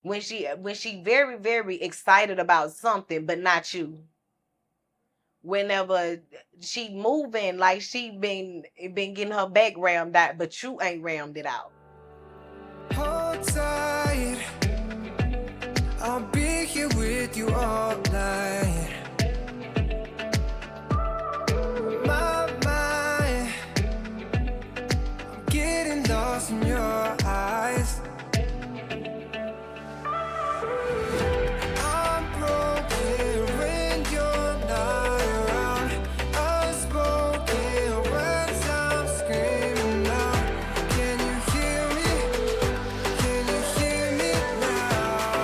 when she very, very excited about something, but not you. Whenever she moving, like she been getting her back rammed out, but you ain't rammed it out. Hold tight, I'll be here with you all night. My mind, I'm getting lost in your eyes. I'm broken when you're not around. Unspoken words I'm screaming out. Can you hear me? Can you hear me now?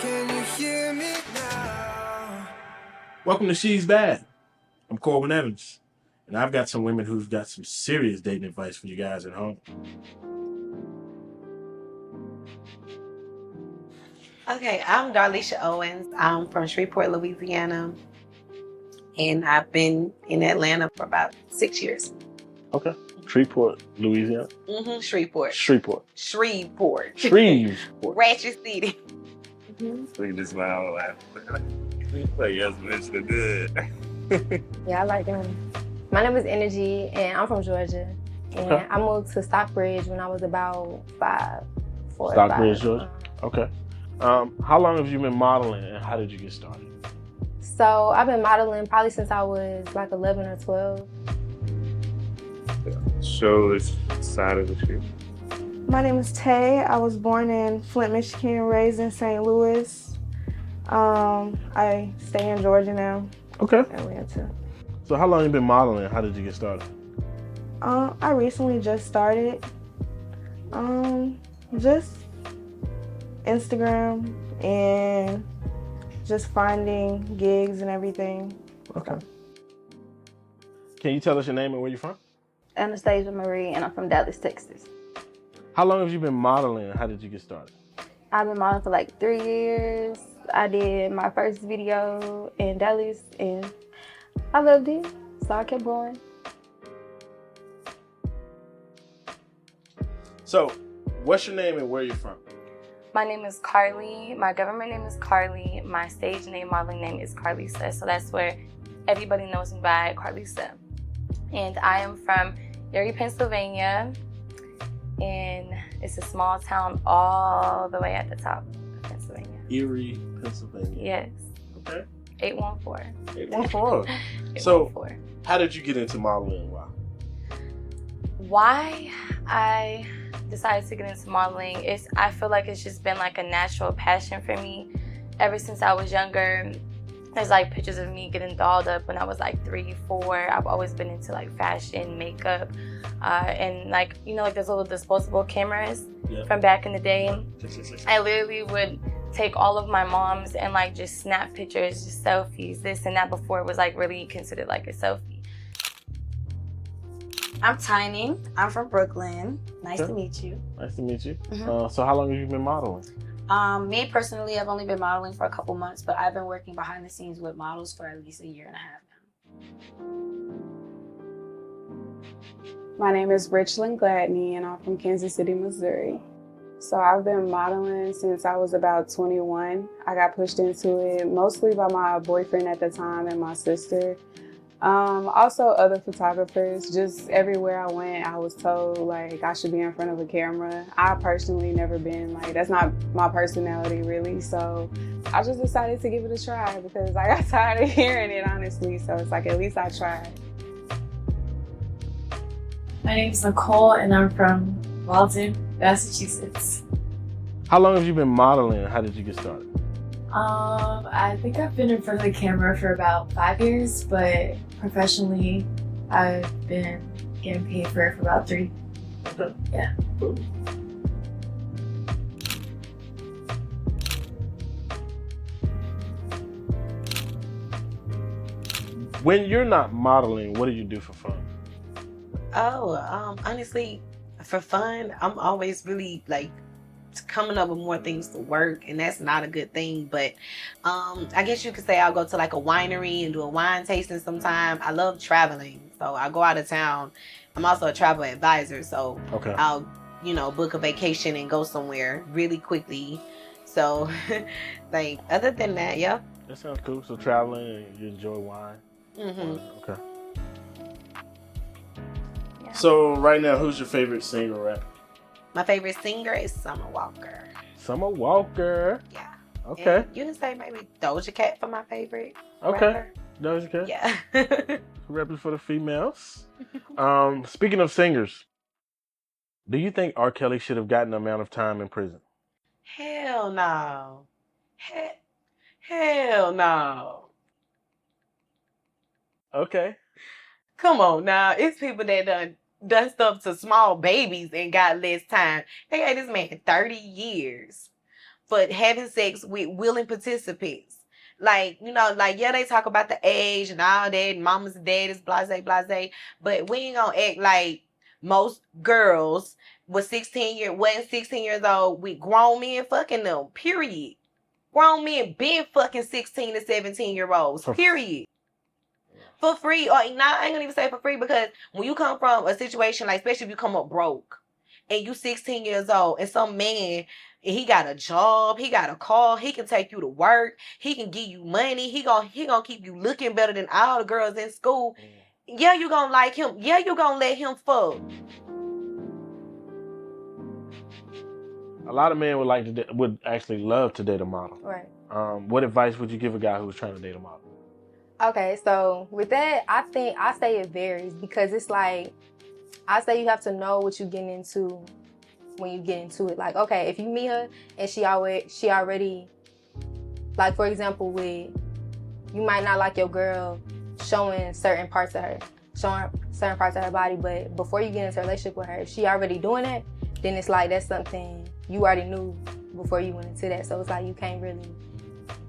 Can you hear me now? Welcome to She's Bad. I'm Corwin Owens, and I've got some women who've got some serious dating advice for you guys at home. Okay, I'm Darlisha Owens. I'm from Shreveport, Louisiana, and I've been in Atlanta for about 6 years. Okay. Shreveport, Louisiana. Shreveport. Shreveport. Shreveport. Shreveport. Ratchet City. So you just smile and laugh. Like, yes, Mr. Good. Yeah, I like them. My name is Energy, and I'm from Georgia. And Okay. I moved to Stockbridge when I was about 4 or 5. Stockbridge, Georgia. Okay. How long have you been modeling, and how did you get started? So I've been modeling probably since I was like 11 or 12. Show this side of the street. My name is Tay. I was born in Flint, Michigan, raised in St. Louis. I stay in Georgia now, Okay. Atlanta. So how long have you been modeling, and how did you get started? I recently just started. Just Instagram and just finding gigs and everything. Okay. Can you tell us your name and where you're from? Annastasia Marie, and I'm from Dallas, Texas. How long have you been modeling, and how did you get started? I've been modeling for like 3 years. I did my first video in Dallas, and I loved it, so I kept going. So, what's your name and where you're from? My name is Carly. My government name is Carly. My stage name, modeling name is Carlisa. So that's where everybody knows me by, Carlisa. And I am from Erie, Pennsylvania. And it's a small town all the way at the top of Pennsylvania. Erie, Pennsylvania. Yes. Okay. 814. 814. So, how did you get into modeling and why? Why I decided to get into modeling is I feel like it's just been like a natural passion for me ever since I was younger. There's like pictures of me getting dolled up when I was like 3, 4. I've always been into like fashion, makeup, and like, you know, like those little disposable cameras from back in the day. I literally would take all of my mom's and like just snap pictures, just selfies, this and that, before it was like really considered like a selfie. I'm Tiny. I'm from Brooklyn. Nice to meet you. Nice to meet you. So how long have you been modeling? Me personally, I've only been modeling for a couple months, but I've been working behind the scenes with models for at least 1.5 years now. My name is Richland Gladney, and I'm from Kansas City, Missouri. So I've been modeling since I was about 21. I got pushed into it mostly by my boyfriend at the time and my sister. Also other photographers. Just everywhere I went, I was told like I should be in front of a camera. I personally never been like, that's not my personality really. So I just decided to give it a try because I got tired of hearing it, honestly. So it's like, at least I tried. My name's Nicole, and I'm from Walton, Massachusetts. How long have you been modeling, and how did you get started? I think I've been in front of the camera for about 5 years, but professionally, I've been getting paid for it for about 3. Okay. Yeah. When you're not modeling, what do you do for fun? Honestly, for fun, I'm always really like coming up with more things to work, and that's not a good thing. But I guess you could say I'll go to like a winery and do a wine tasting sometime. I love traveling, so I go out of town. I'm also a travel advisor, so Okay. I'll book a vacation and go somewhere really quickly. So, like, other than that, yeah. That sounds cool. So traveling and you enjoy wine. Hmm. Okay. Yeah. So right now, who's your favorite singer or rapper? My favorite singer is Summer Walker. Summer Walker. Yeah. Okay. And you can say maybe Doja Cat for my favorite. Okay. Rapper. Doja Cat. Yeah. Rapping for the females. Speaking of singers, do you think R. Kelly should have gotten the amount of time in prison? Hell no. Hell no. Okay. Come on now. It's people that done stuff to small babies and got less time. They gave this man 30 years for having sex with willing participants. Like, yeah, they talk about the age and all that, and mamas and daddies, blase, blase, but we ain't gonna act like most girls wasn't 16 years old with grown men fucking them, period. Grown men been fucking 16 to 17-year-olds, period. For free, or not, I ain't gonna even say for free, because when you come from a situation, like, especially if you come up broke, and you 16 years old, and some man, he got a job, he got a car, he can take you to work, he can give you money, he gonna keep you looking better than all the girls in school. Yeah, you gonna like him. Yeah, you gonna let him fuck. A lot of men would actually love to date a model. Right. What advice would you give a guy who was trying to date a model? Okay, so with that, I say it varies, because it's like, I say you have to know what you're getting into when you get into it. Like, okay, if you meet her and she already, like, for example, you might not like your girl showing certain parts of her body, but before you get into a relationship with her, if she already doing that, then it's like that's something you already knew before you went into that. So it's like you can't really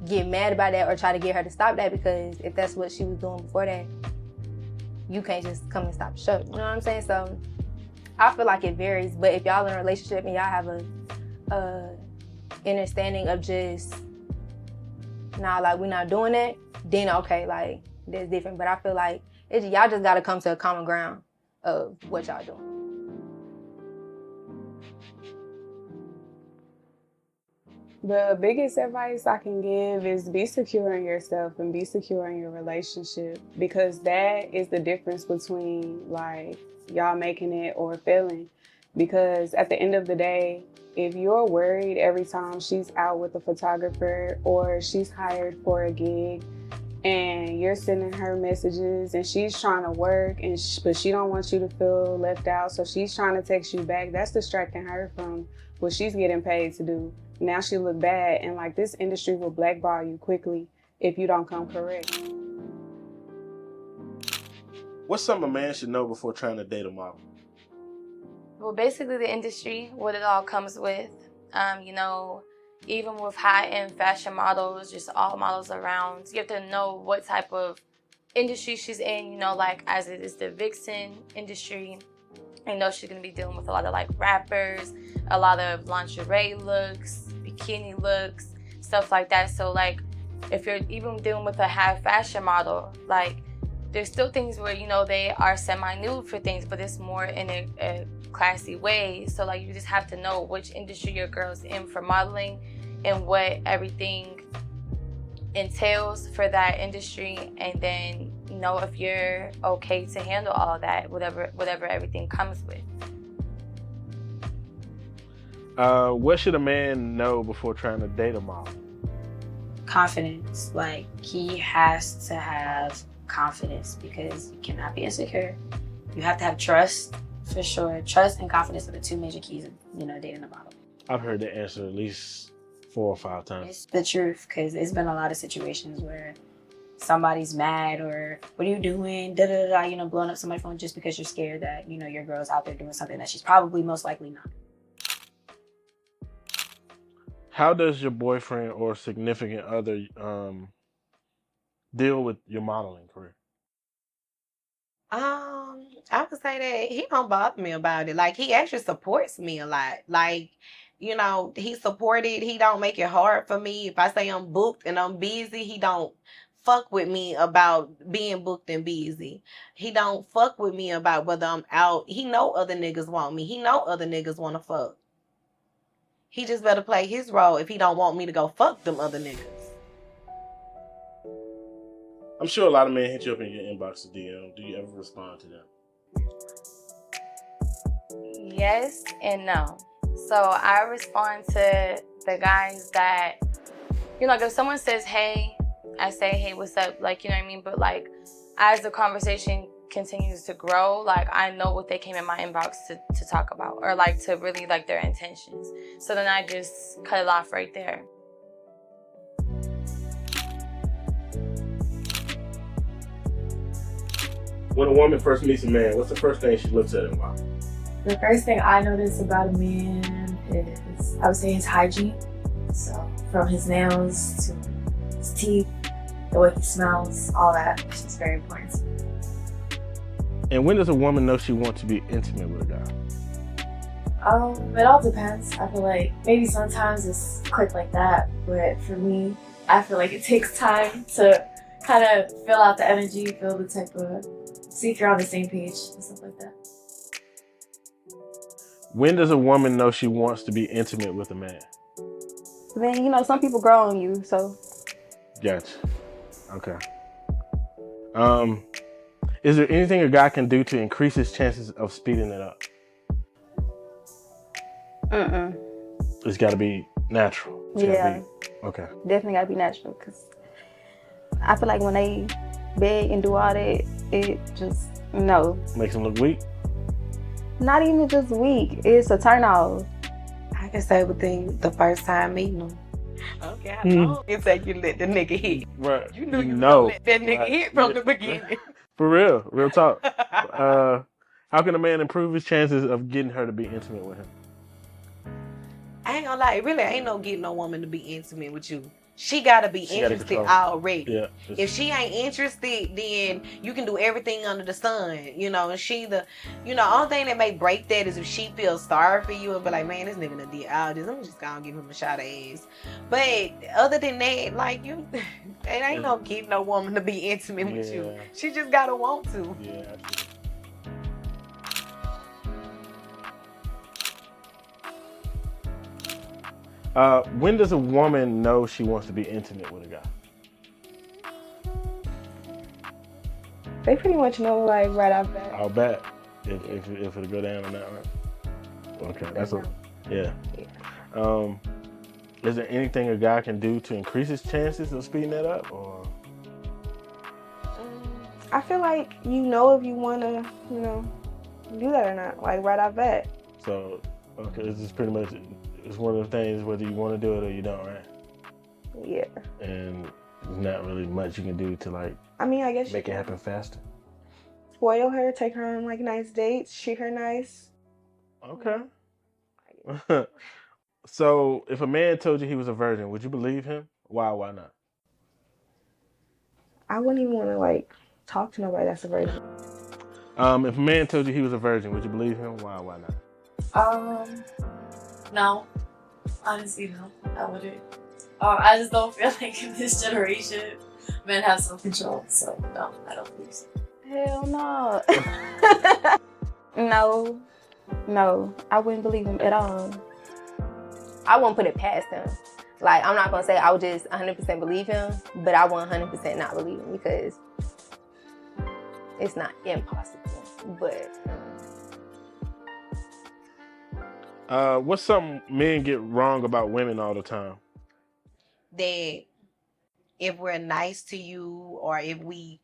get mad about that or try to get her to stop that, because if that's what she was doing before that, you can't just come and stop the show. You know what I'm saying? So I feel like it varies, but if y'all in a relationship and y'all have a understanding of just, nah, like, we're not doing that, then okay, like, that's different. But I feel like y'all just gotta come to a common ground of what y'all doing. The biggest advice I can give is be secure in yourself and be secure in your relationship, because that is the difference between, like, y'all making it or failing. Because at the end of the day, if you're worried every time she's out with a photographer or she's hired for a gig and you're sending her messages and she's trying to work but she don't want you to feel left out, so she's trying to text you back, that's distracting her from what she's getting paid to do. Now she look bad, and like, this industry will blackball you quickly if you don't come correct. What's something a man should know before trying to date a model? Well, basically the industry, what it all comes with. Even with high-end fashion models, just all models around, you have to know what type of industry she's in, like, as it is the vixen industry. She's going to be dealing with a lot of, like, rappers, a lot of lingerie looks, bikini looks, stuff like that. So, like, if you're even dealing with a high fashion model, like, there's still things where, they are semi-nude for things, but it's more in a classy way. So, like, you just have to know which industry your girl's in for modeling and what everything entails for that industry, and then know if you're okay to handle all of that, whatever everything comes with. What should a man know before trying to date a model? Confidence. Like, he has to have confidence, because you cannot be insecure. You have to have trust, for sure. Trust and confidence are the two major keys of, dating a model. I've heard the answer at least 4 or 5 times. It's the truth, because it's been a lot of situations where somebody's mad or, what are you doing, blowing up somebody's phone just because you're scared that, your girl's out there doing something that she's probably most likely not. How does your boyfriend or significant other deal with your modeling career? I would say that he don't bother me about it. Like, he actually supports me a lot. Like, he's supported. He don't make it hard for me. If I say I'm booked and I'm busy, he don't fuck with me about being booked and busy. He don't fuck with me about whether I'm out. He know other niggas want me. He know other niggas want to fuck. He just better play his role if he don't want me to go fuck them other niggas. I'm sure a lot of men hit you up in your inbox to DM. Do you ever respond to them? Yes and no. So I respond to the guys that, you know, like if someone says, hey, I say, hey, what's up? Like, you know what I mean? But like, as the conversation continues to grow, like I know what they came in my inbox to talk about, or like to really like their intentions. So then I just cut it off right there. When a woman first meets a man, what's the first thing she looks at him about? The first thing I notice about a man is, I would say, his hygiene. So from his nails to his teeth, the way he smells, all that is very important to me. And when does a woman know she wants to be intimate with a guy? It all depends. I feel like maybe sometimes it's quick like that, but for me, I feel like it takes time to kind of fill out the energy, feel the type of, see if you're on the same page and stuff like that. When does a woman know she wants to be intimate with a man? Then, you know, some people grow on you, so. Gotcha. Okay. Is there anything a guy can do to increase his chances of speeding it up? It's got to be natural. Okay. Definitely gotta be natural, because I feel like when they beg and do all that, it just, no. Makes them look weak? Not even just weak, it's a turn off. I can say within the first time meeting him. Okay, how long it take you to let the nigga hit? Right. You knew you gonna let that nigga hit from the beginning. For real talk. How can a man improve his chances of getting her to be intimate with him? I ain't gonna lie, it really ain't no getting no woman to be intimate with you. She gotta be interested already. Yeah. If she ain't interested, then you can do everything under the sun, you know. And she only thing that may break that is if she feels sorry for you and be like, man, this nigga done did all this. I'm just gonna give him a shot of ass. But other than that, like it ain't no getting no woman to be intimate with you. She just gotta want to. Yeah, absolutely. When does a woman know she wants to be intimate with a guy? They pretty much know, like, right off bat. I'll bet if it'll go down on that, right? Okay, is there anything a guy can do to increase his chances of speeding that up, or? I feel like you know if you wanna, do that or not, like right off bat. So, okay, this is pretty much. It's one of the things whether you want to do it or you don't, right? Yeah. And there's not really much you can do to I guess make it happen faster. Spoil her, take her on like nice dates, treat her nice. Okay. So if a man told you he was a virgin, would you believe him? Why not? I wouldn't even want to talk to nobody that's a virgin. If a man told you he was a virgin, would you believe him? Why not? No. Honestly, no. I wouldn't. I just don't feel like in this generation, men have some control. So, no, I don't believe so. Hell no. No, I wouldn't believe him at all. I won't put it past him. Like, I'm not gonna say I would just 100% believe him, but I won't 100% not believe him because it's not impossible. But what's something men get wrong about women all the time? That if we're nice to you, or if we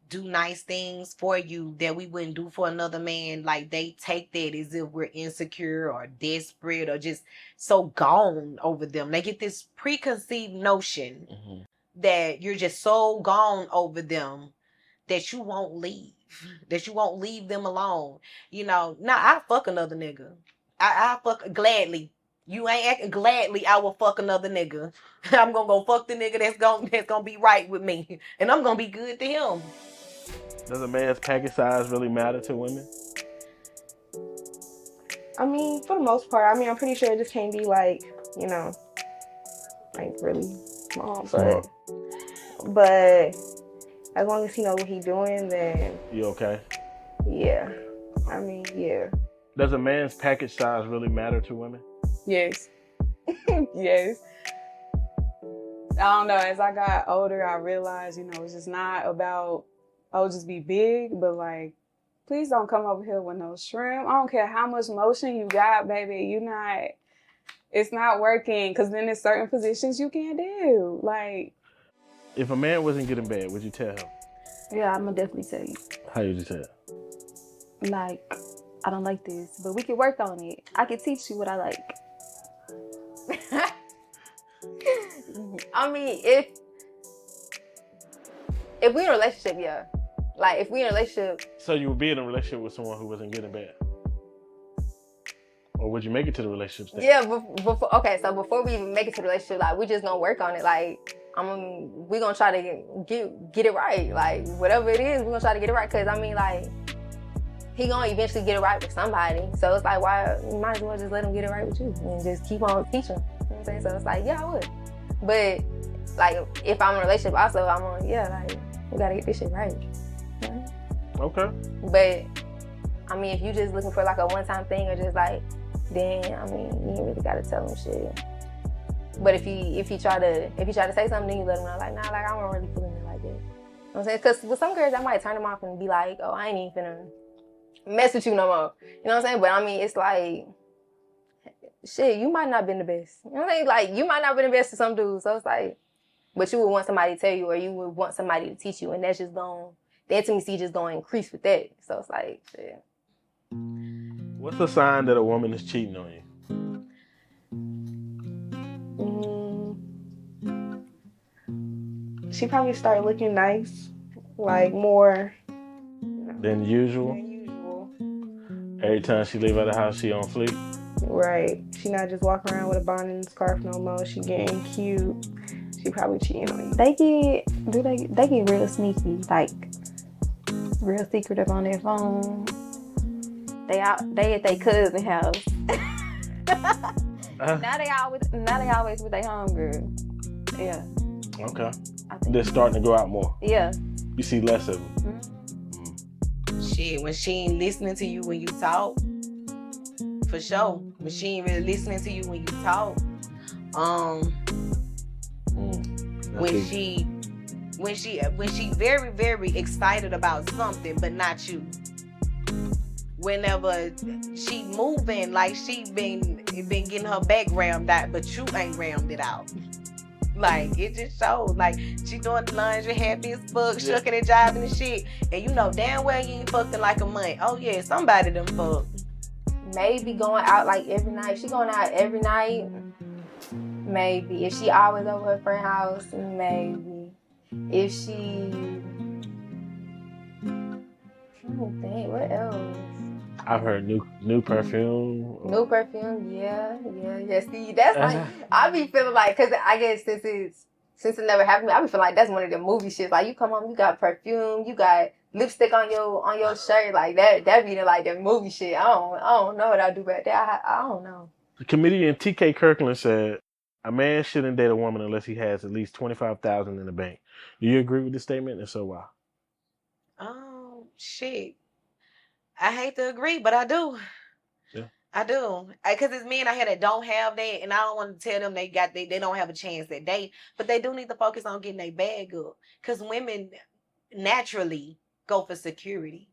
do nice things for you that we wouldn't do for another man, they take that as if we're insecure or desperate or just so gone over them. They get this preconceived notion that you're just so gone over them that you won't leave, that you won't leave them alone. I fuck another nigga. I fuck gladly. You ain't acting gladly, I will fuck another nigga. I'm gonna go fuck the nigga that's gonna be right with me, and I'm gonna be good to him. Does a man's package size really matter to women? For the most part, I'm pretty sure it just can't be really small, but But as long as he know what he doing, then You okay? yeah. I mean, yeah. Does a man's package size really matter to women? Yes. Yes. I don't know. As I got older, I realized, it's just not about, just be big, but like, please don't come over here with no shrimp. I don't care how much motion you got, baby. It's not working. Because then there's certain positions you can't do. Like, If a man wasn't getting bad, would you tell him? Yeah, I'm gonna definitely tell you. How would you tell? Like, I don't like this, but we can work on it. I can teach you what I like. I mean, if we in a relationship, yeah. Like, if we in a relationship. So you would be in a relationship with someone who wasn't getting bad? Or would you make it to the relationship stage? Yeah, okay, so before we even make it to the relationship, like, we just gonna work on it. Like, we gonna try to get it right. Like, whatever it is, we gonna try to get it right. Cause I mean, like, he gonna eventually get it right with somebody. So it's like, why, you might as well just let him get it right with you and just keep on teaching. You know what I'm saying? So it's like, yeah, I would. But like, if I'm in a relationship also, I'm on, like, we gotta get this shit right. Yeah. Okay. But I mean, if you just looking for like a one-time thing or just like, then I mean, you ain't really gotta tell him shit. But if he try to say something, then you let him know, like, nah, like, I don't really feeling it like that. You know what I'm saying? Because with some girls, I might turn them off and be like, oh, I ain't even finna mess with you no more. You know what I'm saying? But I mean, it's like, shit, you might not been the best. You know what I'm saying? Like, you might not been the best to some dudes. So it's like, but you would want somebody to tell you, or you would want somebody to teach you, and that's just the intimacy just gonna increase with that. So it's like, shit. What's a sign that a woman is cheating on you? She probably started looking nice, like more Than usual? Every time she leave out the house, she on fleek? Right. She not just walking around with a bonnet and scarf no more. She getting cute. She probably cheating on you. They get real sneaky, like real secretive on their phone. They at their cousin's house. Now they always with their homegirl. Yeah. Okay. They're starting to go out more. Yeah. You see less of them. Shit, when she ain't listening to you when you talk, for sure. When she ain't really listening to you when you talk, when she very, very excited about something, but not you. Whenever she moving, like she been getting her back rammed out, but you ain't rammed it out. Like, it just shows. Like, she doing the laundry, happy as fuck, shucking and jiving and shit. And you know damn well you ain't fucked in like a month. Oh yeah, somebody done fucked. Maybe going out like every night. If she going out every night, maybe. If she always over her friend's house, maybe. If she, I don't think, what else? I've heard new perfume. New perfume, yeah. See, that's like, I be feeling like, cause I guess since it never happened to me, I be feeling like that's one of the movie shits. Like, you come home, you got perfume, you got lipstick on your shirt, like that be the, like, the movie shit. I don't know what I do about that. I don't know. The comedian T.K. Kirkland said, a man shouldn't date a woman unless he has at least $25,000 in the bank. Do you agree with this statement? And so why? Oh, shit. I hate to agree, but I do. Yeah. I do. Because it's men out here that don't have that, and I don't want to tell them they don't have a chance that day, but they do need to focus on getting their bag up. Because women naturally go for security.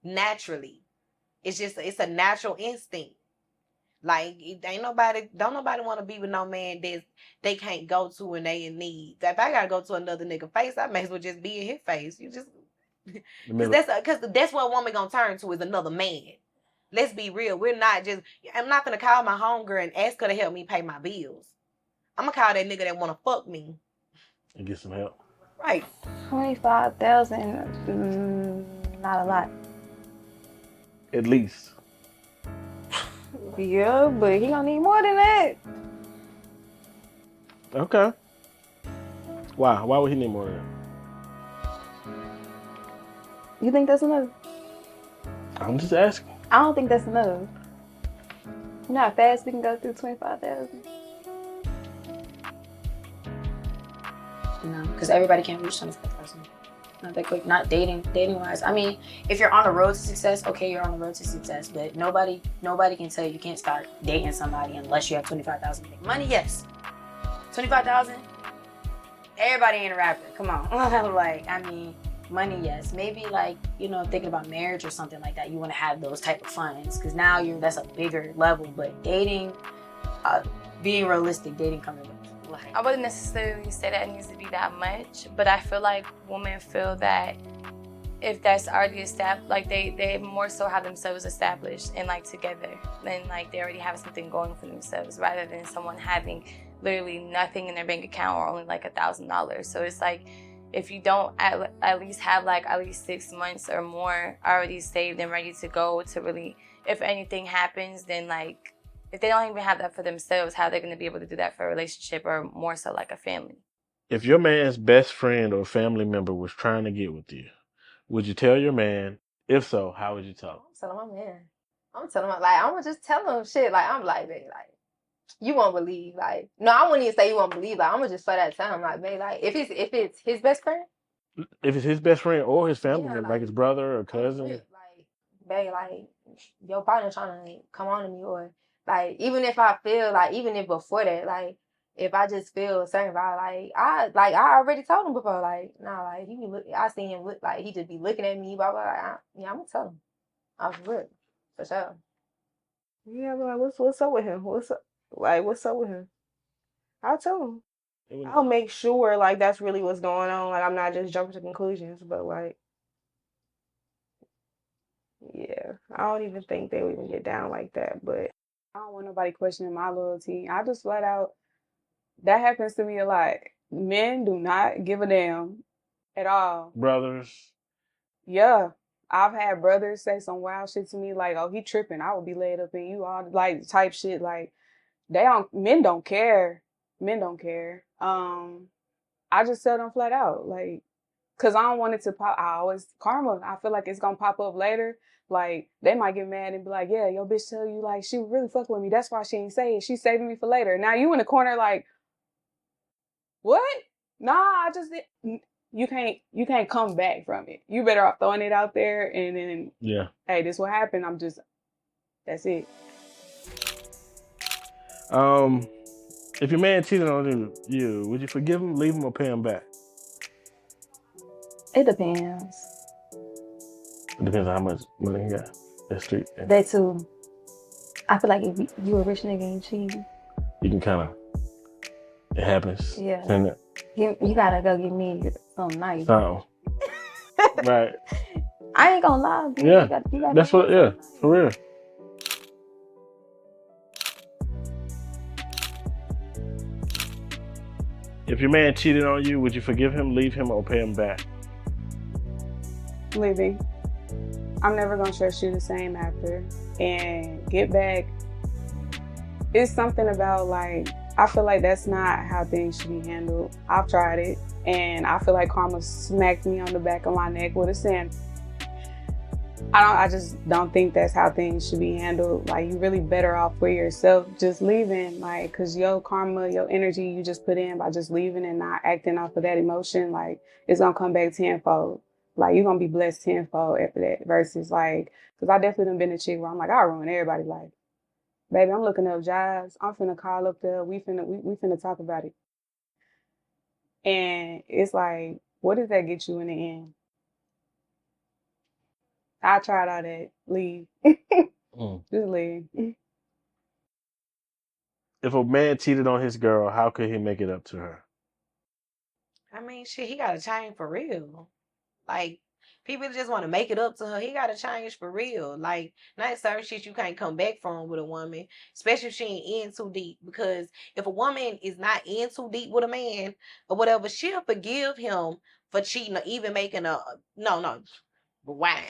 Naturally. It's a natural instinct. Like, don't nobody want to be with no man that they can't go to when they in need. If I gotta go to another nigga face, I may as well just be in his face. You just, because that's what a woman gonna turn to, is another man. Let's be real. I'm not gonna call my homegirl and ask her to help me pay my bills. I'm gonna call that nigga that wanna fuck me and get some help. Right. 25,000, not a lot. At least. Yeah, but he gonna need more than that. Okay. Why? Why would he need more than that? You think that's enough? I'm just asking. I don't think that's enough. You know how fast we can go through 25,000? you know, because everybody can't reach 25,000. Not that quick. Not dating wise. I mean, if you're on the road to success, okay, you're on the road to success. But nobody can tell you can't start dating somebody unless you have 25,000. Money, yes. 25,000. Everybody ain't a rapper. Come on. Like, I mean, money, yes. Maybe like, you know, thinking about marriage or something like that. You want to have those type of funds because now that's a bigger level. But dating, being realistic, dating coming with. I wouldn't necessarily say that it needs to be that much, but I feel like women feel that if that's already established, like they more so have themselves established and like together, then like they already have something going for themselves rather than someone having literally nothing in their bank account or only like $1,000. So it's like if you don't at least have like at least 6 months or more already saved and ready to go to really, if anything happens, then like if they don't even have that for themselves, how are they going to be able to do that for a relationship or more so like a family? If your man's best friend or family member was trying to get with you, would you tell your man? If so, how would you talk? I'm telling my man. I'm telling him, like, I'm gonna just tell him shit. Like, I'm like, babe, like, you won't believe. Like, no, I wouldn't even say you won't believe. Like, I'm gonna just flat out tell him, like, babe, like, if it's his best friend, If it's his best friend or his family yeah, member, like his brother or cousin. like, babe, like, your partner trying to come on to me, or like, even if I feel like, even if before that, like, if I just feel a certain vibe, I already told him before, like, nah, like, he be I seen him look like he just be looking at me, blah blah. Like, yeah, I'm gonna tell him. I was good, for sure. Yeah, but like, what's up with him? What's up with him? I'll tell him. I'll make sure like that's really what's going on. Like I'm not just jumping to conclusions, but like, yeah, I don't even think they would even get down like that. But I don't want nobody questioning my loyalty. I just flat out, that happens to me a lot. Men do not give a damn at all. Brothers. Yeah. I've had brothers say some wild shit to me, like, oh, he tripping. I would be laid up in you, all like type shit. Like, men don't care. Men don't care. I just tell them flat out, like, cause I don't want it to pop. Karma. I feel like it's gonna pop up later. Like, they might get mad and be like, yeah, your bitch tell you like she really fucking with me. That's why she ain't say it. She's saving me for later. Now you in the corner like, what? Nah, I just did. You can't come back from it. You better off throwing it out there and then, yeah, hey, this what happened. That's it. If your man cheated on you, would you forgive him, leave him, or pay him back? It depends. It depends on how much money he got. That's street. Yeah. That too. I feel like if you a rich nigga and cheat, You can kind of. It happens. Yeah. You gotta go get me something nice. Oh. Right. I ain't gonna lie. Dude. Yeah. You gotta That's what. Yeah. For real. If your man cheated on you, would you forgive him, leave him, or pay him back? Leaving. I'm never gonna trust you the same after. And get back. It's something about like, I feel like that's not how things should be handled. I've tried it, and I feel like karma smacked me on the back of my neck with a sand. I just don't think that's how things should be handled. Like, you really better off for yourself just leaving, like, cause your karma, your energy you just put in by just leaving and not acting off of that emotion, like, it's gonna come back tenfold. Like, you're gonna be blessed tenfold after that. Versus like, cause I definitely done been a chick where I'm like, I ruin everybody's life. Baby, I'm looking up jobs. I'm finna call up there. We finna talk about it. And it's like, what does that get you in the end? I tried all that. Leave. Just leave. If a man cheated on his girl, how could he make it up to her? I mean, shit, he got to change for real. Like, people just want to make it up to her. He got to change for real. Like, not certain shit you can't come back from with a woman, especially if she ain't in too deep. Because if a woman is not in too deep with a man or whatever, she'll forgive him for cheating or even making no. But why?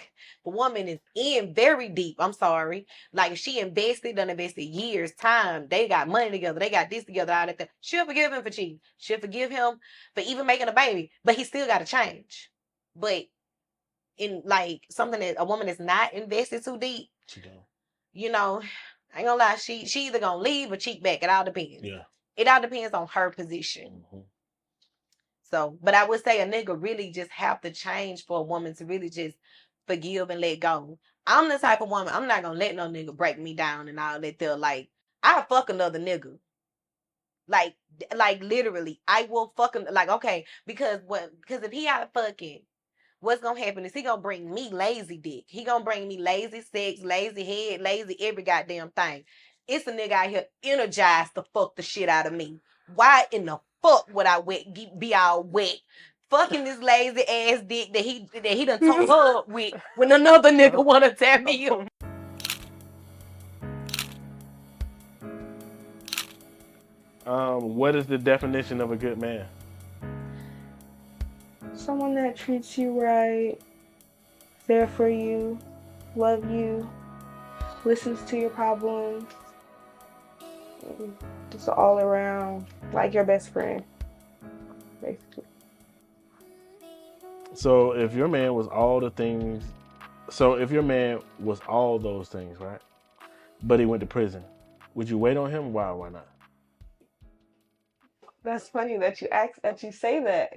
The woman is in very deep. I'm sorry. Like, she done invested years, time. They got money together. They got this together, all that. She'll forgive him for cheating. She'll forgive him for even making a baby. But he still got to change. But in like something that a woman is not invested too deep, you know, I ain't gonna lie, she either gonna leave or cheat back. It all depends. Yeah. It all depends on her position. So, but I would say a nigga really just have to change for a woman to really just forgive and let go. I'm the type of woman, I'm not gonna let no nigga break me down and all that. They're like, I fuck another nigga. Like, literally, I will fucking like, okay, because if he out fucking, what's gonna happen is he gonna bring me lazy dick. He gonna bring me lazy sex, lazy head, lazy every goddamn thing. It's a nigga out here energized to fuck the shit out of me. Why in the fuck would I be all wet? Fucking this lazy ass dick that he done took up with when another nigga wanna tell me you. What is the definition of a good man? Someone that treats you right, there for you, love you, listens to your problems, just all around, like your best friend, basically. So if your man was all the things, if your man was all those things, right? But he went to prison, would you wait on him? Why? Why not? That's funny that you say that,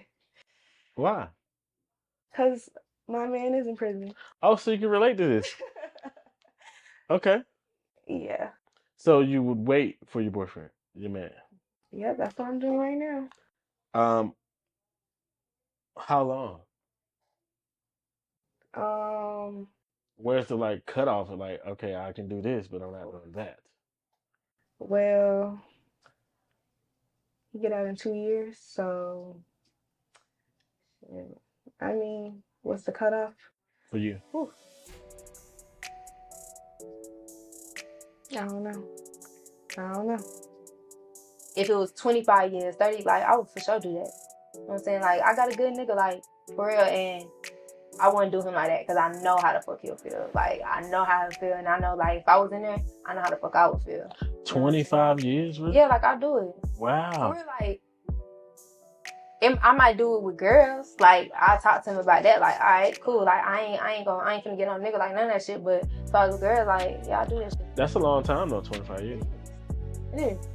Why? because my man is in prison. Oh, so you can relate to this. Okay. Yeah. So you would wait for your boyfriend, your man. Yeah, that's what I'm doing right now. How long? Where's the like cutoff of like, okay, I can do this, but I'm not doing that. Well, you get out in 2 years, so I mean, what's the cutoff? For you? Whew. I don't know. If it was 25 years, 30, like, I would for sure do that. You know what I'm saying? Like, I got a good nigga, like, for real, and I wouldn't do him like that because I know how the fuck he'll feel. Like, I know how he'll feel, and I know, like, if I was in there, I know how the fuck I would feel. 25 years, really? Yeah, like, I do it. Wow. For real, like, I might do it with girls. Like, I talk to him about that. Like, all right, cool. Like, I ain't finna get on nigga like none of that shit. But if I was with girls, like, yeah, I do that shit. That's a long time though, 25 years. It is.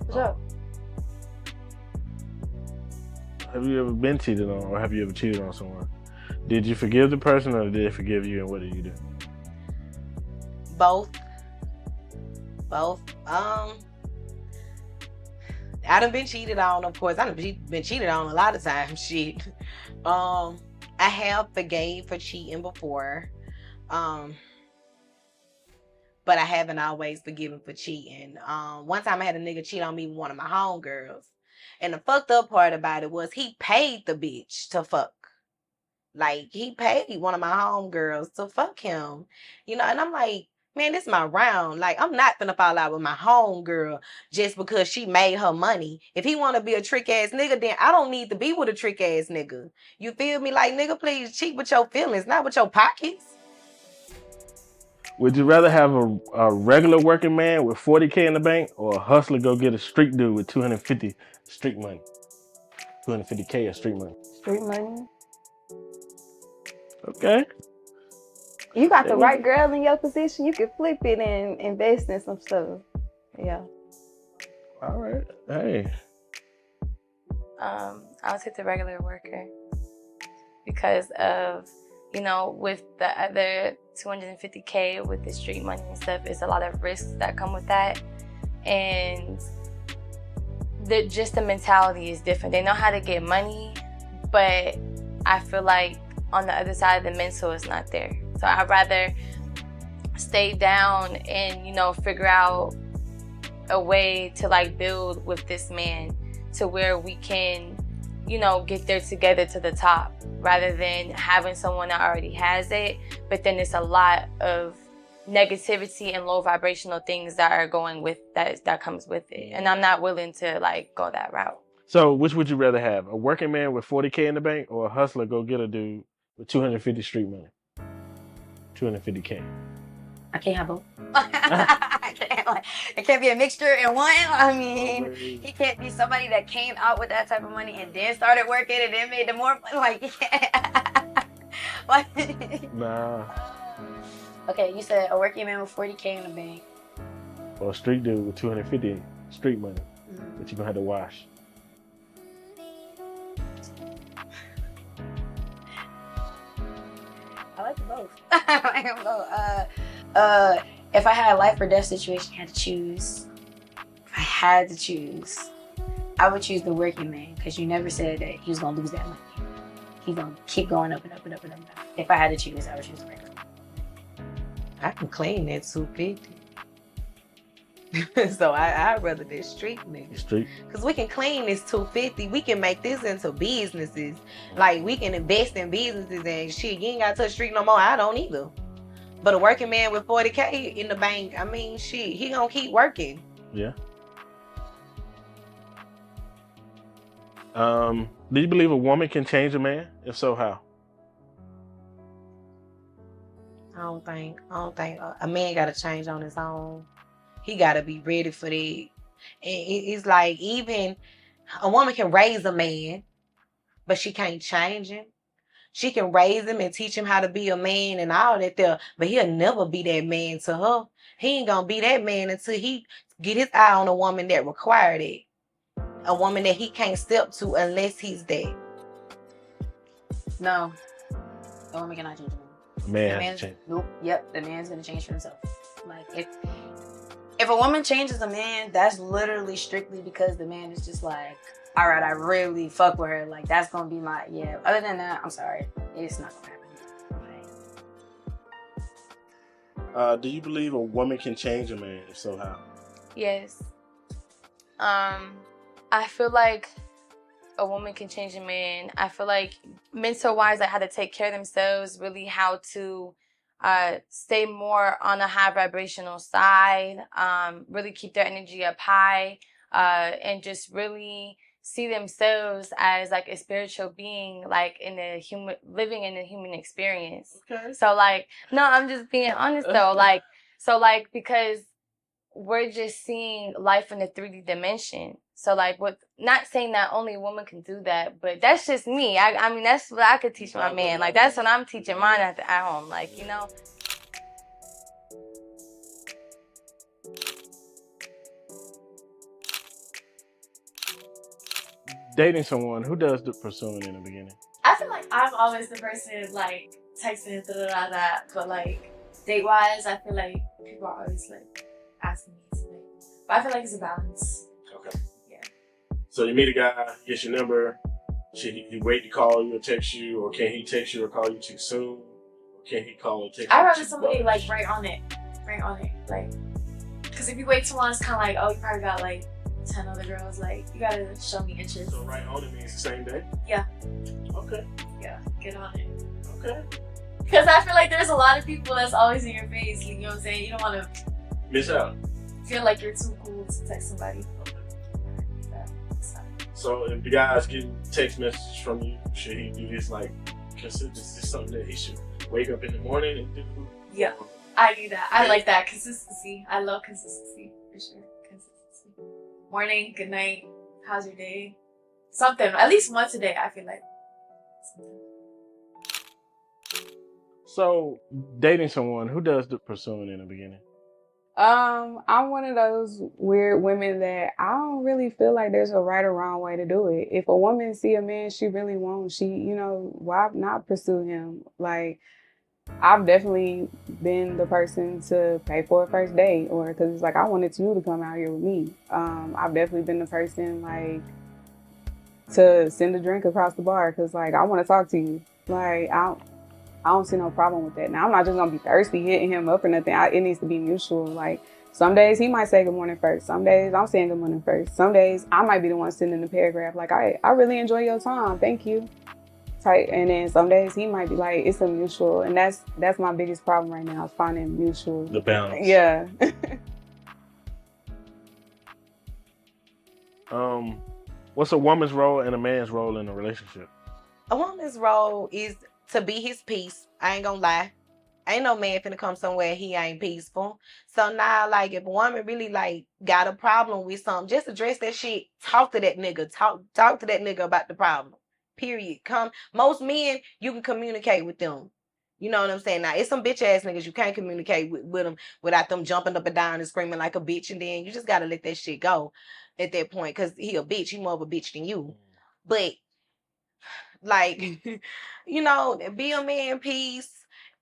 For sure. Have you ever been cheated on, or have you ever cheated on someone? Did you forgive the person, or did they forgive you, and what did you do? Both. I done been cheated on, of course. I done been cheated on a lot of times. Shit. I have forgave for cheating before. But I haven't always forgiven for cheating. One time I had a nigga cheat on me with one of my homegirls. And the fucked up part about it was he paid the bitch to fuck. Like, he paid one of my homegirls to fuck him. You know, and I'm like, man, this is my round. Like, I'm not finna fall out with my homegirl just because she made her money. If he want to be a trick ass nigga, then I don't need to be with a trick ass nigga. You feel me? Like, nigga, please cheat with your feelings, not with your pockets. Would you rather have a regular working man with 40K in the bank, or a hustler go get a street dude with 250 street money? 250K of street money. Street money. Okay. You got the right girl in your position, you can flip it and invest in some stuff. Yeah. All right. Hey. I'll take the regular worker because of, you know, with the other 250K with the street money and stuff, it's a lot of risks that come with that. And just the mentality is different. They know how to get money, but I feel like on the other side of the mental is not there. So I'd rather stay down and, you know, figure out a way to like build with this man to where we can, you know, get there together to the top, rather than having someone that already has it, but then it's a lot of negativity and low vibrational things that are going with that comes with it. And I'm not willing to like go that route. So which would you rather have? A working man with 40K in the bank, or a hustler go get a dude with 250 street money? 250K. I can't have both. It can't be a mixture in one. I mean, he can't be somebody that came out with that type of money and then started working and then made the more money. Like, Nah. Okay, you said a working man with 40K in the bank. Or a street dude with 250 street money that you're gonna have to wash. I like them both. I like them both. If I had a life or death situation, I had to choose. If I had to choose, I would choose the working man because you never said that he was gonna lose that money. He's gonna keep going up and up and up and up and up. If I had to choose, I would choose the working man. I can claim that 250. So I'd rather this street nigga. Street. Because we can claim this 250. We can make this into businesses. Like, we can invest in businesses and shit. You ain't got to touch street no more. I don't either. But a working man with 40K in the bank, I mean, shit, he gonna keep working. Yeah. Do you believe a woman can change a man? If so, how? I don't think a man got to change on his own. He got to be ready for that. And it's like, even a woman can raise a man, but she can't change him. She can raise him and teach him how to be a man and all that there, but he'll never be that man to her. He ain't gonna be that man until he get his eye on a woman that require that. A woman that he can't step to unless he's that. No, the woman cannot change a man. A man has to change. Nope. Yep, the man's gonna change for himself. Like if a woman changes a man, that's literally strictly because the man is just like, all right, I really fuck with her. Like, that's gonna be my, yeah. Other than that, I'm sorry, it's not gonna happen. Do you believe a woman can change a man? If so, how? Yes. I feel like a woman can change a man. I feel like mental wise, they had to take care of themselves, really how to stay more on a high vibrational side, really keep their energy up high, and just really see themselves as like a spiritual being, like in the human, living in the human experience. Okay. So like, no, I'm just being honest though. Like, so like, because we're just seeing life in the 3D dimension. So like, with not saying that only a woman can do that, but that's just me. I mean, that's what I could teach my man. Like, that's what I'm teaching mine at home. Like, you know. Dating someone, who does the pursuing in the beginning? I feel like I'm always the person like texting but like date wise, I feel like people are always like asking me to like. But I feel like it's a balance. Okay. Yeah. So you meet a guy, gets your number. Should he wait to call you or text you, or can he text you or call you too soon? Or can he call or text you? I'd rather too somebody much? like right on it, like. Because if you wait too long, it's kind of like, oh, you probably got like 10 other girls. Like, you gotta show me interest. So right on it means the same day? Yeah. Okay. Yeah, get on it. Okay. Because I feel like there's a lot of people that's always in your face. You know what I'm saying? You don't want to Miss out. feel like you're too cool to text somebody. So if the guy's getting text messages from you, should he do this like, consider this something that he should wake up in the morning and do? Yeah, I do that. I like that consistency. I love consistency for sure. Consistency. Morning, good night. How's your day? Something. At least once a day. I feel like. Something. So dating someone, who does the pursuing in the beginning? I'm one of those weird women that I don't really feel like there's a right or wrong way to do it. If a woman see a man she really wants, why not pursue him? Like, I've definitely been the person to pay for a first date, or because it's like I wanted you to come out here with me. I've definitely been the person like to send a drink across the bar because like I want to talk to you. Like I don't see no problem with that. Now, I'm not just gonna be thirsty hitting him up or nothing. It needs to be mutual. Like, some days he might say good morning first. Some days I'm saying good morning first. Some days I might be the one sending the paragraph. Like, I really enjoy your time. Thank you. Type. And then some days he might be like, it's a mutual. And that's my biggest problem right now, is finding mutual. The balance. Yeah. What's a woman's role and a man's role in a relationship? A woman's role is to be his peace. I ain't gonna lie. Ain't no man finna come somewhere he ain't peaceful. So now, like, if a woman really like got a problem with something, just address that shit. Talk to that nigga. Talk to that nigga about the problem. Period. Most men, you can communicate with them. You know what I'm saying? Now, it's some bitch ass niggas you can't communicate with them without them jumping up and down and screaming like a bitch, and then you just gotta let that shit go at that point, because he a bitch. He more of a bitch than you. But like, be a man, peace.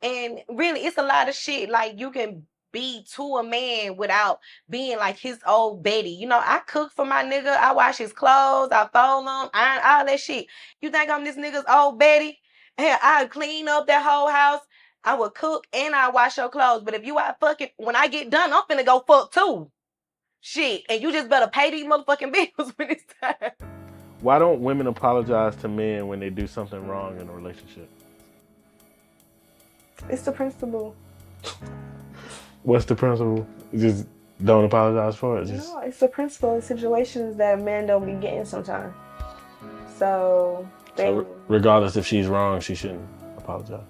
And really, it's a lot of shit like you can be to a man without being like his old Betty. You know, I cook for my nigga. I wash his clothes. I fold them. Iron all that shit. You think I'm this nigga's old Betty? Hell, I clean up that whole house. I will cook and I wash your clothes. But if you out fucking, when I get done, I'm finna go fuck too. Shit. And you just better pay these motherfucking bills when it's time. Why don't women apologize to men when they do something wrong in a relationship? It's the principle. What's the principle? Just don't apologize for it. No, it's the principle of situations that men don't be getting sometimes. So regardless if she's wrong, she shouldn't apologize.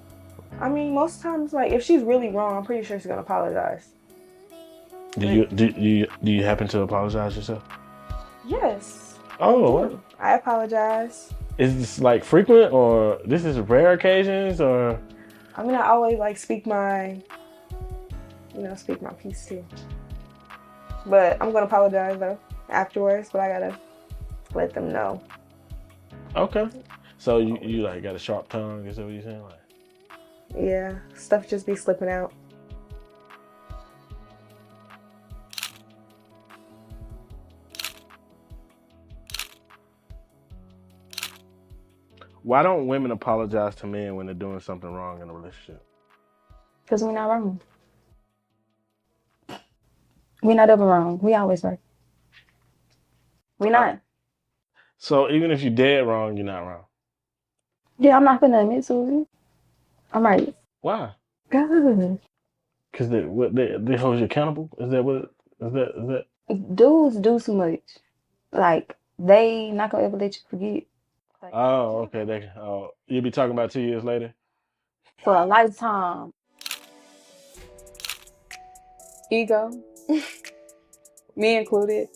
I mean, most times, like if she's really wrong, I'm pretty sure she's gonna apologize. Do you happen to apologize yourself? Yes. Oh, what? I apologize. Is this like frequent, or this is rare occasions, or? I mean, I always like speak my piece too. But I'm gonna apologize though afterwards. But I gotta let them know. Okay. So you like got a sharp tongue? Is that what you're saying? Like? Yeah, stuff just be slipping out. Why don't women apologize to men when they're doing something wrong in a relationship? Because we're not wrong. We're not ever wrong. We always right. We're not. So even if you're dead wrong, you're not wrong. Yeah, I'm not gonna admit to it. I'm right. Why? Good. Because they hold you accountable. Is that? Dudes do too much. Like they not gonna ever let you forget. Like, Oh, okay. You'll be talking about 2 years later. for a lifetime. Ego, me included.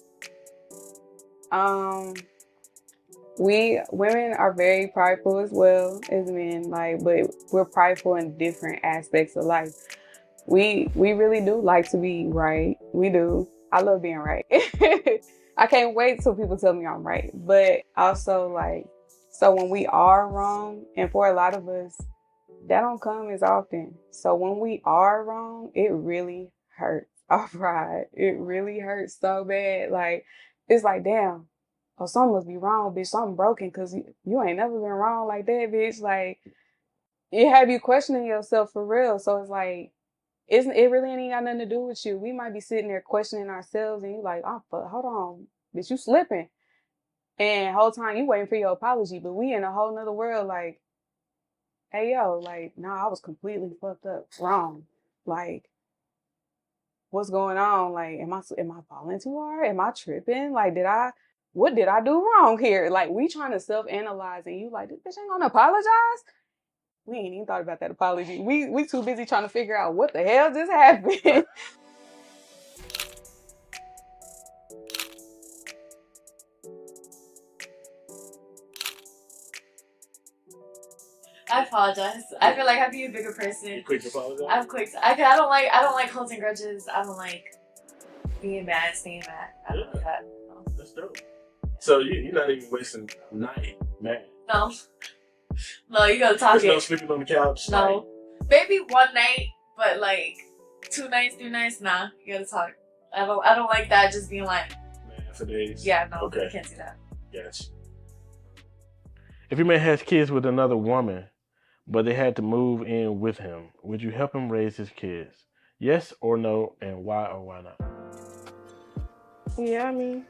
We women are very prideful as well as men, but we're prideful in different aspects of life. We really do like to be right. We do. I love being right. I can't wait till people tell me I'm right. But also so when we are wrong, and for a lot of us, that don't come as often. So when we are wrong, it really hurts our pride. It really hurts so bad. Like, it's like, damn, oh, something must be wrong, bitch. Something broken, because you ain't never been wrong like that, bitch. Like, it have you questioning yourself for real. So it's like, it really ain't got nothing to do with you. We might be sitting there questioning ourselves, and you like, oh, fuck, hold on, bitch, you slipping. And whole time you waiting for your apology, but we in a whole nother world, like, hey, yo, like, nah, I was completely fucked up, wrong. Like, what's going on? Like, am I falling too hard? Am I tripping? Like, what did I do wrong here? Like, we trying to self-analyze, and you like, this bitch ain't gonna apologize? We ain't even thought about that apology. We too busy trying to figure out what the hell just happened. I apologize. I feel like I'd be a bigger person. You quick to apologize? I'm quick. I don't like holding grudges. I don't like being mad, staying mad. I don't like that. No. That's dope. So you're not even wasting a night, man. No. No, you gotta talk There's no it. sleeping on the couch. No. Maybe one night, but like 2 nights, 3 nights, nah. You gotta talk. I don't like that just being like, Man, for days. yeah, no, Okay. I can't do that. Yes. If your man has kids with another woman, but they had to move in with him, would you help him raise his kids? Yes or no, and why or why not? Yeah, I mean,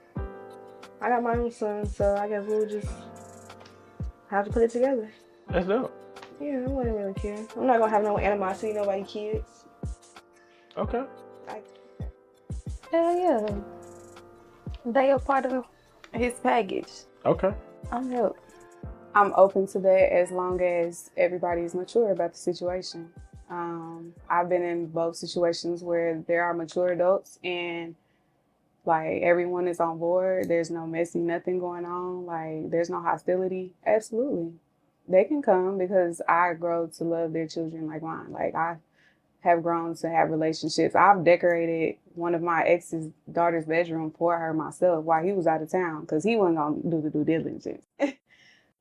I got my own son, so I guess we'll just have to put it together. That's dope. Yeah, I wouldn't really care. I'm not gonna have no animosity, nobody kids. Okay. Hell yeah. They are part of his package. Okay. I'm help. I'm open to that as long as everybody's mature about the situation. I've been in both situations where there are mature adults and like everyone is on board. There's no messy nothing going on. Like there's no hostility. Absolutely. They can come because I grow to love their children like mine. Like I have grown to have relationships. I've decorated one of my ex's daughter's bedroom for her myself while he was out of town because he wasn't going to do the due diligence.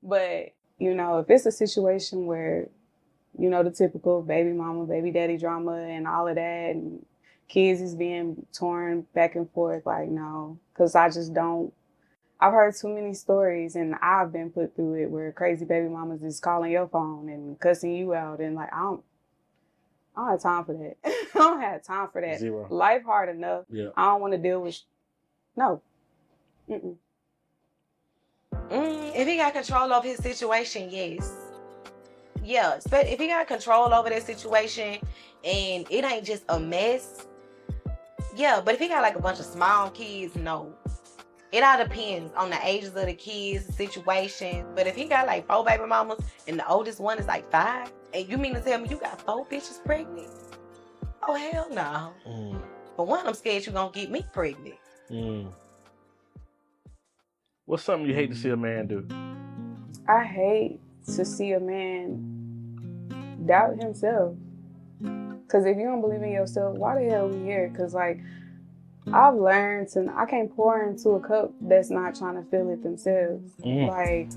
But, if it's a situation where you know, the typical baby mama, baby daddy drama and all of that. And kids is being torn back and forth. Like, no, because I just don't. I've heard too many stories and I've been put through it where crazy baby mamas is calling your phone and cussing you out. And like, I don't have time for that. I don't have time for that. Zero. Life hard enough. Yeah. I don't want to deal with. No. Mm-mm. If he got control of his situation, yes. Yeah, but if he got control over that situation and it ain't just a mess, yeah. But if he got like a bunch of small kids, no. It all depends on the ages of the kids, the situation. But if he got like 4 baby mamas and the oldest one is like 5, and you mean to tell me you got 4 bitches pregnant? Oh, hell no. For one, I'm scared you gonna get me pregnant. What's something you hate to see a man do? I hate to see a man doubt himself. Because if you don't believe in yourself, why the hell are we here? Because, like, I've learned I can't pour into a cup that's not trying to fill it themselves. Like,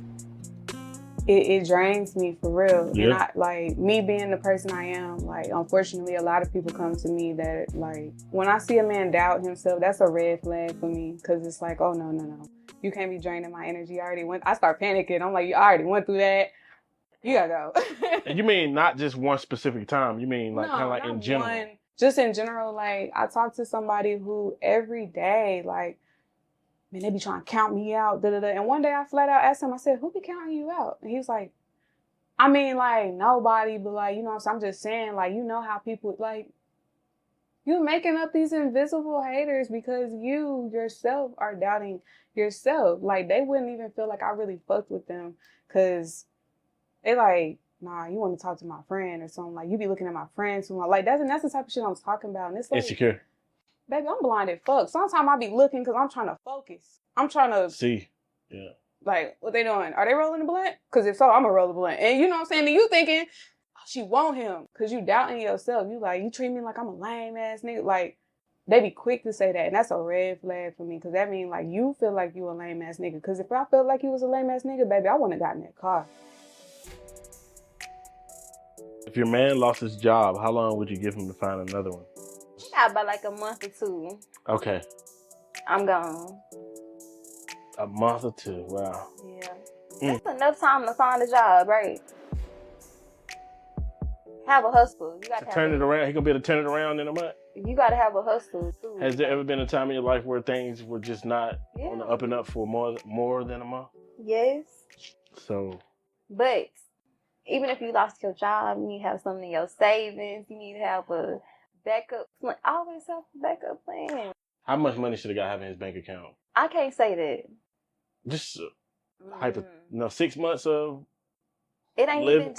it drains me for real. Yeah. And I, like, me being the person I am, like, unfortunately, a lot of people come to me that, like, when I see a man doubt himself, that's a red flag for me. Because it's like, oh, no. You can't be draining my energy. I start panicking. I'm like, I already went through that. You gotta go. And you mean not just one specific time? You mean like kind of like in general? Just in general, like I talk to somebody who every day, like, man, they be trying to count me out. And one day I flat out asked him, I said, who be counting you out? And he was like, I mean, like nobody, but like, you know what I'm saying? I'm just saying, like, you know how people, like, you making up these invisible haters because you yourself are doubting yourself. Like, they wouldn't even feel like I really fucked with them because they like, nah, you want to talk to my friend or something. Like, you be looking at my friend too much. Like, that's the type of shit I'm talking about. And it's like, Insecure. Baby, I'm blind as fuck. Sometimes I be looking because I'm trying to focus. I'm trying to see. Yeah. Like, what they doing? Are they rolling the blunt? Because if so, I'm going to roll the blunt. And you know what I'm saying? And you thinking, oh, she want him. Because you doubting yourself. You like, you treat me like I'm a lame ass nigga. Like, they be quick to say that. And that's a red flag for me. Because that means, like, you feel like you a lame ass nigga. Because if I felt like you was a lame ass nigga, baby, I wouldn't have gotten that car. If your man lost his job, how long would you give him to find another one? Yeah, about like a month or 2. Okay. I'm gone. A month or 2. Wow. Yeah. That's enough time to find a job, right? Have a hustle. You got to turn it around. He gonna be able to turn it around in a month. You got to have a hustle too. Has there ever been a time in your life where things were just not on the up and up for more than a month? Yes. So. But even if you lost your job, you need to have something in your savings. You need to have a backup plan. Always have a backup plan. How much money should a guy have in his bank account? I can't say that. Just 6 months of. It ain't even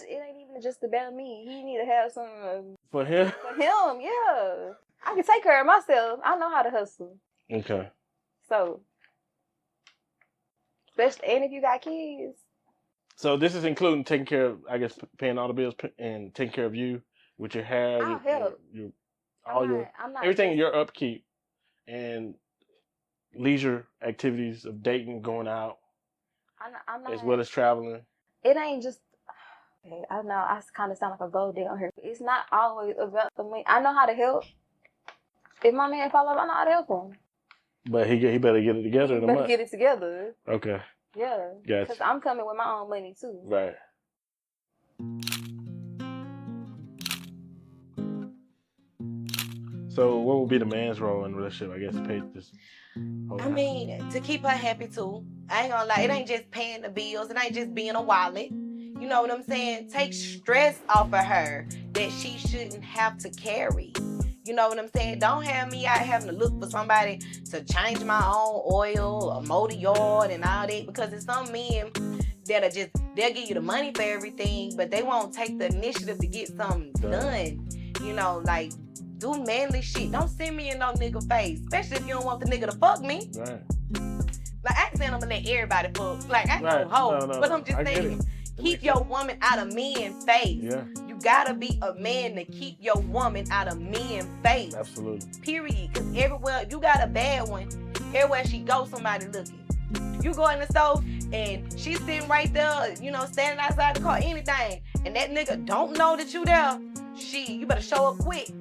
just about me. He need to have some for him. For him, yeah. I can take care of myself. I know how to hustle. Okay. So, especially, and if you got kids. So this is including taking care of, I guess, paying all the bills and taking care of you with your hair, everything, your upkeep, and leisure activities of dating, going out, I'm not, as well as traveling. It ain't just. I know I kind of sound like a gold digger on here. It's not always about the money. I know how to help. If my man fall off, I know how to help him. But he better get it together in a month. Get it together. Okay. Yeah. Gotcha. Because I'm coming with my own money too. Right. So what would be the man's role in a relationship? I guess to pay this. I mean, to keep her happy too. I ain't gonna lie. It ain't just paying the bills. It ain't just being a wallet. You know what I'm saying? Take stress off of her that she shouldn't have to carry. You know what I'm saying? Don't have me out having to look for somebody to change my own oil or mow the yard and all that. Because there's some men that are just, they'll give you the money for everything, but they won't take the initiative to get something done. You know, like, do manly shit. Don't send me in no nigga face. Especially if you don't want the nigga to fuck me. Right. Like, I ain't saying I'm gonna let everybody fuck. Like, I ain't no hoe. But I'm just saying, keep your woman out of men's face. Yeah. You gotta be a man to keep your woman out of men's face. Absolutely. Period. Because everywhere, you got a bad one, everywhere she goes, somebody looking. You go in the store and she's sitting right there, you know, standing outside the car, anything. and that nigga don't know that you there, you better show up quick.